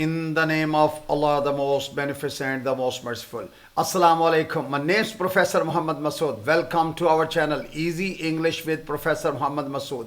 In the name of Allah, the most beneficent, the most merciful. Assalamu alaikum. My name is Professor Muhammad Masood. Welcome to our channel Easy English with Professor Muhammad Masood.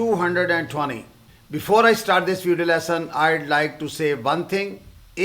220. Before I start this video lesson, I'd like to say one thing.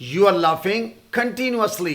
You are laughing continuously.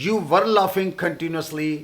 You were laughing continuously.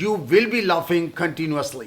You will be laughing continuously.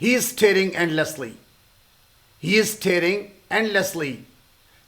He is staring endlessly. He is staring endlessly.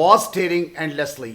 was staring endlessly.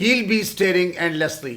He'll be staring endlessly.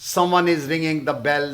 Someone is ringing the bell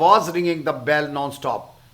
was ringing the bell non-stop.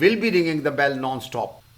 will be ringing the bell non-stop.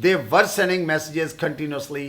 They were sending messages continuously.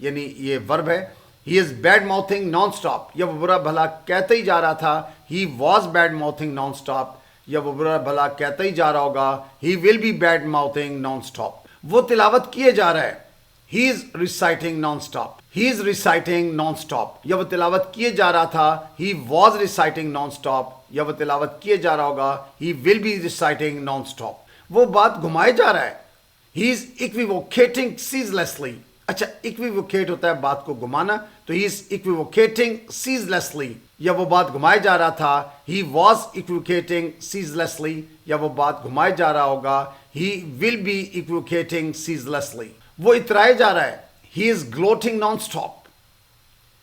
یعنی یہ verb ہے. He is bad mouthing non stop, یا وہ برا بھلا کہتے ہی جا رہا تھا. He was bad mouthing non stop, یا وہ برا بھلا کہتا ہی جا رہا ہوگا. He will be bad mouthing non stop. وہ تلاوت کیے جا رہا ہے. He is reciting non stop. He is reciting non stop, یا وہ تلاوت کیے جا رہا تھا. He was reciting non stop, یا وہ تلاوت کیے جا رہا ہوگا. He will be reciting non stop. وہ بات گھمائے جا رہا ہے. ہی از ایکویوکیٹنگ سیزلیسلی. اچھا, ایکویوکیٹ ہوتا ہے بات کو گھمانا, تو ہی از ایکویوکیٹنگ سیزلیسلی, یا وہ بات گھمائے جا رہا تھا. ہی واز ایکویوکیٹنگ سیزلیسلی, یا وہ بات گھمائے جا رہا ہوگا. He will be ایکویوکیٹنگ سیزلیسلی. وہ اترائے جا رہا ہے. He is گلوٹنگ non stop.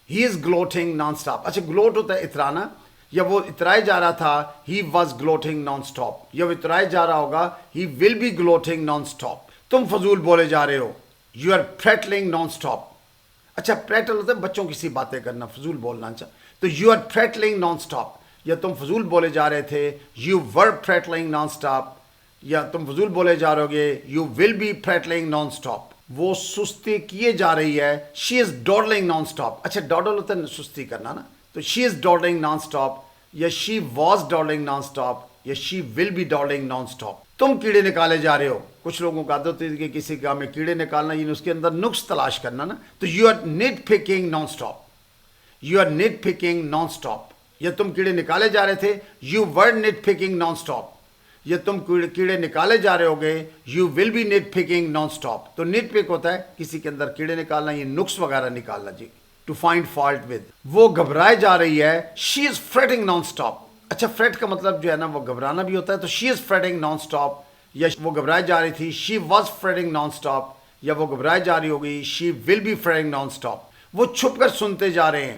He is گلوٹنگ non stop. اچھا, گلوٹ ہوتا ہے اترانا, یا وہ اترائے جا رہا تھا. He was gloating non stop, یا وہ اترائے جا رہا ہوگا. He will be gloating non stop. تم فضول بولے جا رہے ہو. You are prattling non stop. اچھا, پریٹل ہوتا ہے بچوں کی سی باتیں کرنا, فضول بولنا. اچھا, تو you are prattling non stop, یا تم فضول بولے جا رہے تھے. You were prattling non stop, یا تم فضول بولے جا رہے گے. You will be prattling non stop. وہ سستی کیے جا رہی ہے. She is dawdling non stop. اچھا, ڈوڈل ہوتا ہے سستی کرنا نا, تو شی از ڈوڈلنگ نان اسٹاپ, یا شی واز ڈوڈلنگ نان اسٹاپ, یا شی ول بی ڈوڈلنگ نان اسٹاپ. تم کیڑے نکالے جا رہے ہو. کچھ لوگوں کا عادت ہوتی ہے کہ کسی کام میں کیڑے نکالنا, یعنی اس کے اندر نقص تلاش کرنا نا, تو you are nit picking non stop. You are nit picking non stop, یا تم کیڑے نکالے جا رہے تھے. You were nit picking non stop, یا تم کیڑے نکالے جا رہے ہوگے. You will be nit picking non stop. تو نٹ پک ہوتا ہے کسی کے اندر کیڑے نکالنا, یہ نقص وغیرہ نکالنا. جی, ٹو فائنڈ فالٹ ود. وہ گھبرائے جا رہی ہے. She is فریٹنگ non stop. اچھا, فریٹ کا مطلب جو ہے نا وہ گھبرانا بھی ہوتا ہے, تو شی از فریٹنگ نان اسٹاپ, یا وہ گھبرائے جا رہی تھی. She was fretting non stop, یا وہ گھبرائے جا رہی ہوگی. She will be fretting non stop. وہ چھپ کر سنتے جا رہے ہیں.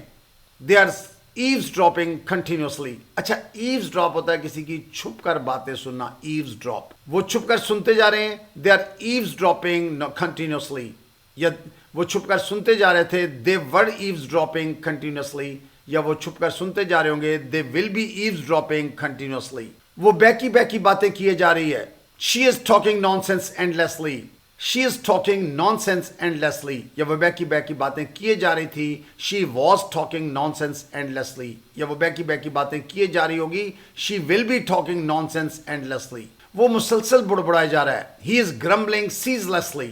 They are eavesdropping continuously. اچھا, ایوز ڈراپ ہوتا ہے کسی کی چھپ کر باتیں سننا. ایوز ڈراپ, وہ چھپ کر سنتے جا رہے ہیں. They are eavesdropping continuously, یا وہ چھپ کر سنتے جا رہے تھے. دے ور ایوز ڈراپنگ کنٹینیوسلی, یا وہ چھپ کر سنتے جا رہے ہوں گے. They will be eavesdropping continuously. وہ بیکی باتیں کیے جا رہی ہے. She is talking nonsense endlessly. She is talking nonsense endlessly, یا وہ بیکی باتیں کیے جا رہی تھی. She was talking nonsense endlessly, یا وہ بیکی باتیں کیے جا رہی ہوگی. She will be talking nonsense endlessly. وہ مسلسل بڑبڑائے جا رہا ہے. He is گرمبلنگ Cs Leslie.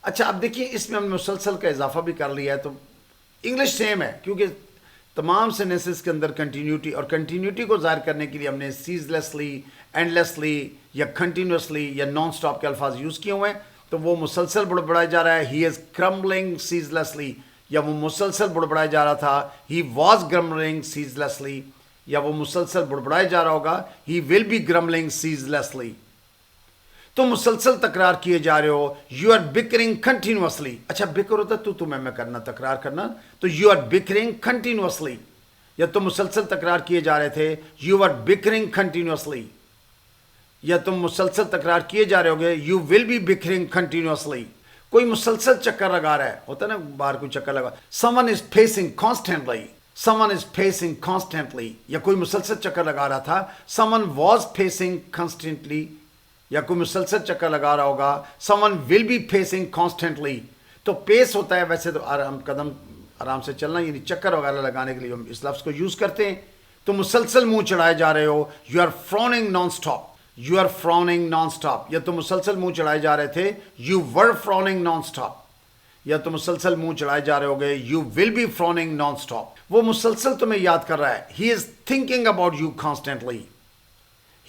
اچھا, اب دیکھیے اس میں ہم نے مسلسل کا اضافہ بھی کر لیا ہے, تو انگلش سیم ہے کیونکہ تمام سینٹنسز کے اندر کنٹینیوٹی, اور کنٹینیوٹی کو ظاہر کرنے کے لیے ہم نے سیز لیسلی, اینڈ لیسلی, یا کنٹینیوسلی, یا نان اسٹاپ کے الفاظ یوز کیے ہوئے ہیں. تو وہ مسلسل بڑبڑائے جا رہا ہے. He is grumbling ceaselessly, یا وہ مسلسل بڑبڑائے جا رہا تھا. He was grumbling ceaselessly, یا وہ مسلسل بڑبڑائے جا رہا ہوگا. He will be grumbling ceaselessly. تم مسلسل تکرار کیے جا رہے ہو. You are bickering continuously. اچھا, بکر ہوتا ہے تو میں کرنا, تکرار کرنا, تو یو آر بکرنگ کنٹینیوسلی, یا تم مسلسل تکرار کیے جا رہے تھے. یو آر بکرنگ کنٹینیوسلی, یا تم مسلسل تکرار کیے جا رہے ہوگے. You will be bickering continuously. کوئی مسلسل چکر لگا رہا ہے, ہوتا ہے نا باہر کوئی چکر لگا. someone is pacing constantly. someone is pacing constantly, یا کوئی مسلسل چکر لگا رہا تھا. someone was pacing constantly, یا کوئی مسلسل چکر لگا رہا ہوگا. someone will be pacing constantly. تو پیس ہوتا ہے ویسے تو قدم آرام سے چلنا, یعنی چکر وغیرہ لگانے کے لیے ہم اس لفظ کو یوز کرتے ہیں. تو مسلسل منہ چڑھائے جا رہے ہو. You are frowning non stop. You are frowning non stop, یا تم مسلسل منہ چڑھائے جا رہے تھے. You were frowning non stop, یا تم مسلسل منہ چڑھائے جا رہے ہوگے. You will be frowning non stop. وہ مسلسل تمہیں یاد کر رہا ہے. He is thinking about you constantly.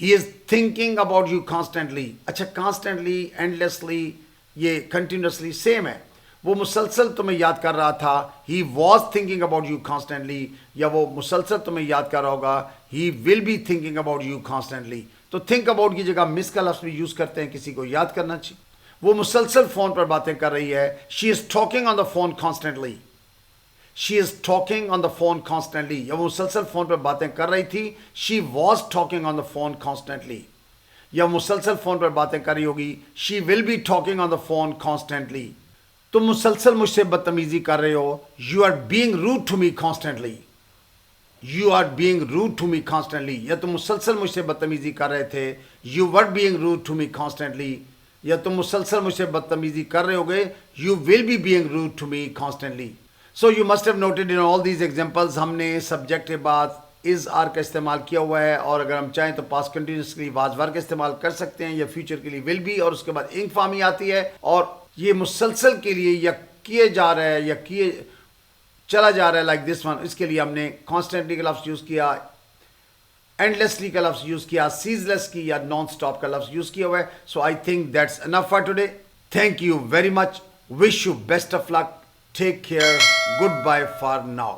He is thinking about you constantly. اچھا, کانسٹینٹلی, اینڈ لیسلی, یہ کنٹینیوسلی سیم ہے. وہ مسلسل تمہیں یاد کر رہا تھا. He was thinking about you constantly, یا وہ مسلسل تمہیں یاد کر رہا ہوگا. He will be thinking about you constantly. تو تھنک اباؤٹ کی جگہ مس کا لفظ بھی یوز کرتے ہیں, کسی کو یاد کرنا چاہیے. وہ مسلسل فون پر باتیں کر رہی ہے. She is talking on the phone constantly. She is talking on the phone constantly, یا وہ مسلسل فون پر باتیں کر رہی تھی. She was talking on the phone constantly, یا مسلسل فون پر باتیں کر رہی ہوگی. She will be talking on the phone constantly. تم مسلسل مجھ سے بدتمیزی کر رہے ہو. You are being rude to me constantly. You are being rude to me constantly, یا تم مسلسل مجھ سے بدتمیزی کر رہے تھے. You were being rude to me constantly, یا تم مسلسل مجھ سے بدتمیزی کر رہے ہوگے. You will be being rude to me constantly. So you must have noted in all these examples ہم نے سبجیکٹ کے بعد از آر کا استعمال کیا ہوا ہے, اور اگر ہم چاہیں تو پاسٹ کنٹینیوس کے لیے واز ور کا استعمال کر سکتے ہیں, یا فیوچر کے لیے ول بی, اور اس کے بعد انگ فارمی آتی ہے. اور یہ مسلسل کے لیے یا کیے جا رہا ہے یا کیے چلا جا رہا ہے لائک دس ون, اس کے لیے ہم نے کانسٹنٹلی کا لفظ یوز کیا, اینڈلیسلی کا لفظ یوز کیا, سیز لیس کی یا نان اسٹاپ کا لفظ یوز کیا ہوا ہے. So I think that's enough for today. Thank you very much. Wish you best of luck. Take care. Goodbye for now.